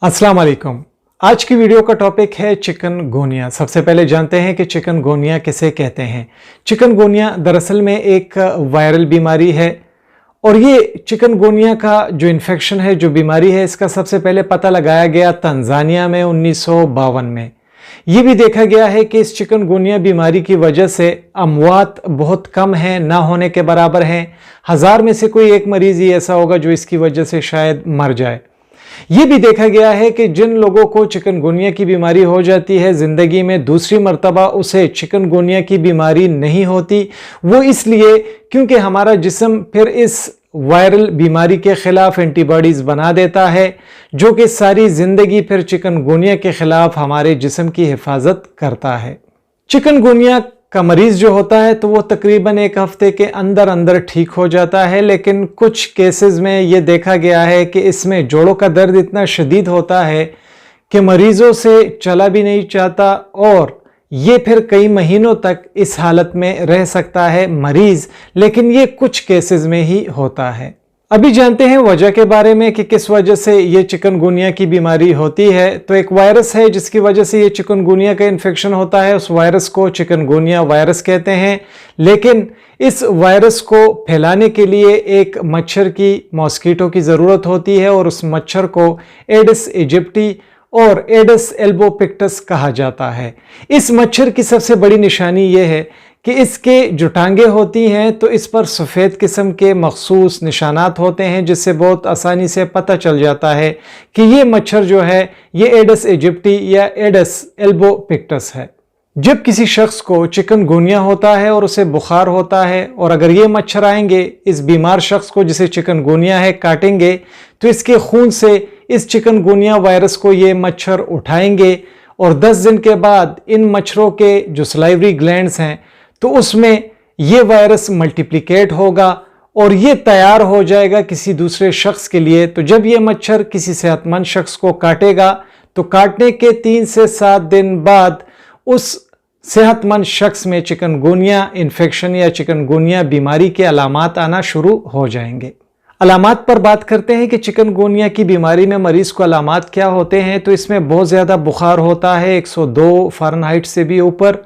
अस्सलाम वालेकुम। आज की वीडियो का टॉपिक है चिकनगुनिया। सबसे पहले जानते हैं कि चिकनगुनिया किसे कहते हैं। चिकनगुनिया दरअसल में एक वायरल बीमारी है और ये चिकनगुनिया का जो इन्फेक्शन है, जो बीमारी है, इसका सबसे पहले पता लगाया गया तंजानिया में 1952 में। ये भी देखा गया है कि इस चिकनगुनिया बीमारी की वजह से अमवात बहुत कम हैं, ना होने के बराबर हैं। 1000 में से कोई एक मरीज ही ऐसा होगा जो इसकी वजह से शायद मर जाए। ये भी देखा गया है कि जिन लोगों को चिकनगुनिया की बीमारी हो जाती है ज़िंदगी में दूसरी मर्तबा उसे चिकनगुनिया की बीमारी नहीं होती, वो इसलिए क्योंकि हमारा जिस्म फिर इस वायरल बीमारी के खिलाफ एंटीबॉडीज़ बना देता है, जो कि सारी ज़िंदगी फिर चिकनगुनिया के खिलाफ हमारे जिस्म की हिफाजत करता है। चिकनगुनिया का मरीज़ जो होता है तो वो तकरीबन एक हफ्ते के अंदर अंदर ठीक हो जाता है, लेकिन कुछ केसेस में ये देखा गया है कि इसमें जोड़ों का दर्द इतना शदीद होता है कि मरीज़ों से चला भी नहीं चाहता और ये फिर कई महीनों तक इस हालत में रह सकता है मरीज़, लेकिन ये कुछ केसेस में ही होता है। अभी जानते हैं वजह के बारे में कि किस वजह से ये चिकनगुनिया की बीमारी होती है। तो एक वायरस है जिसकी वजह से ये चिकनगुनिया का इन्फेक्शन होता है, उस वायरस को चिकनगुनिया वायरस कहते हैं। लेकिन इस वायरस को फैलाने के लिए एक मच्छर की, मॉस्किटो की ज़रूरत होती है और उस मच्छर को एडिस इजिप्टी और एडिस एल्बोपिक्टस कहा जाता है। इस मच्छर की सबसे बड़ी निशानी यह है कि इसके जो टांगे होती हैं तो इस पर सफ़ेद किस्म के मखसूस निशानात होते हैं, जिससे बहुत आसानी से पता चल जाता है कि ये मच्छर जो है ये एडिस इजिप्टी या एडिस एल्बोपिक्टस है। जब किसी शख्स को चिकनगुनिया होता है और उसे बुखार होता है और अगर ये मच्छर आएंगे इस बीमार शख्स को जिसे चिकनगुनिया है काटेंगे, तो इसके खून से इस चिकनगुनिया वायरस को ये मच्छर उठाएंगे और 10 दिन के बाद इन मच्छरों के जो सलाइवरी ग्लैंड्स हैं तो उसमें ये वायरस मल्टीप्लिकेट होगा और ये तैयार हो जाएगा किसी दूसरे शख्स के लिए। तो जब ये मच्छर किसी सेहतमंद शख्स को काटेगा तो काटने के 3 से 7 दिन बाद उस सेहतमंद शख्स में चिकनगुनिया इन्फेक्शन या चिकनगुनिया बीमारी के अलामात आना शुरू हो जाएंगे। अलामात पर बात करते हैं कि चिकनगुनिया की बीमारी में मरीज़ को अलामात क्या होते हैं। तो इसमें बहुत ज़्यादा बुखार होता है, 102 फ़ारेनहाइट से भी ऊपर।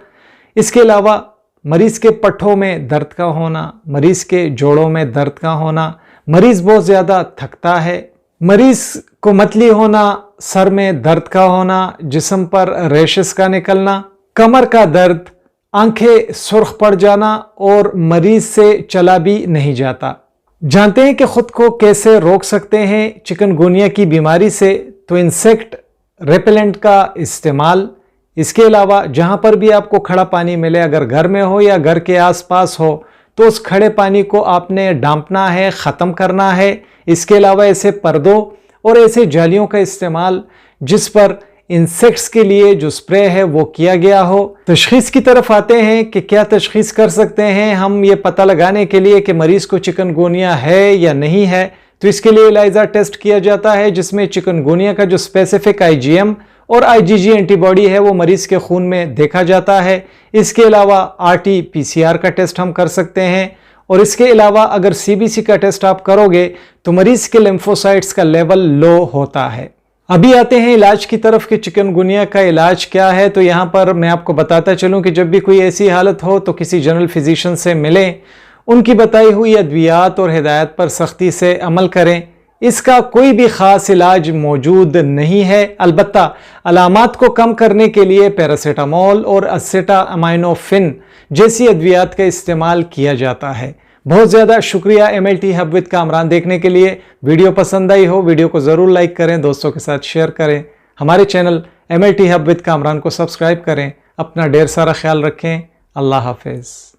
इसके अलावा मरीज़ के पट्ठों में दर्द का होना, मरीज़ के जोड़ों में दर्द का होना, मरीज़ बहुत ज़्यादा थकता है, मरीज़ को मतली होना, सर में दर्द का होना, जिस्म पर रैशेस का निकलना, कमर का दर्द, आंखें सुर्ख पड़ जाना और मरीज़ से चला भी नहीं जाता। जानते हैं कि ख़ुद को कैसे रोक सकते हैं चिकनगुनिया की बीमारी से। तो इंसेक्ट रेपेलेंट का इस्तेमाल, इसके अलावा जहाँ पर भी आपको खड़ा पानी मिले, अगर घर में हो या घर के आसपास हो, तो उस खड़े पानी को आपने डांपना है, ख़त्म करना है। इसके अलावा ऐसे पर्दों और ऐसे जालियों का इस्तेमाल जिस पर इंसेक्ट्स के लिए जो स्प्रे है वो किया गया हो। तशख़ीस की तरफ आते हैं कि क्या तशख़ीस कर सकते हैं हम ये पता लगाने के लिए कि मरीज़ को चिकनगुनिया है या नहीं है। तो इसके लिए ELISA टेस्ट किया जाता है, जिसमें चिकनगुनिया का जो स्पेसिफिक IgM और IgG एंटीबॉडी है वो मरीज़ के खून में देखा जाता है। इसके अलावा RT-PCR का टेस्ट हम कर सकते हैं और इसके अलावा अगर CBC का टेस्ट आप करोगे तो मरीज़ के लिम्फोसाइट्स का लेवल लो होता है। अभी आते हैं इलाज की तरफ कि चिकनगुनिया का इलाज क्या है। तो यहाँ पर मैं आपको बताता चलूँ कि जब भी कोई ऐसी हालत हो तो किसी जनरल फिजिशियन से मिलें, उनकी बताई हुई अद्वियात और हिदायत पर सख्ती से अमल करें। इसका कोई भी ख़ास इलाज मौजूद नहीं है, अलबत्ता अलामात को कम करने के लिए पैरासीटामोल और एसिटामिनोफेन जैसी अद्वियात का इस्तेमाल किया जाता है। बहुत ज़्यादा शुक्रिया MLT हब विद कामरान देखने के लिए। वीडियो पसंद आई हो वीडियो को ज़रूर लाइक करें, दोस्तों के साथ शेयर करें। हमारे channel MLT hub with Kamran को सब्सक्राइब करें। अपना ढेर सारा ख्याल रखें। अल्लाह हाफिज़।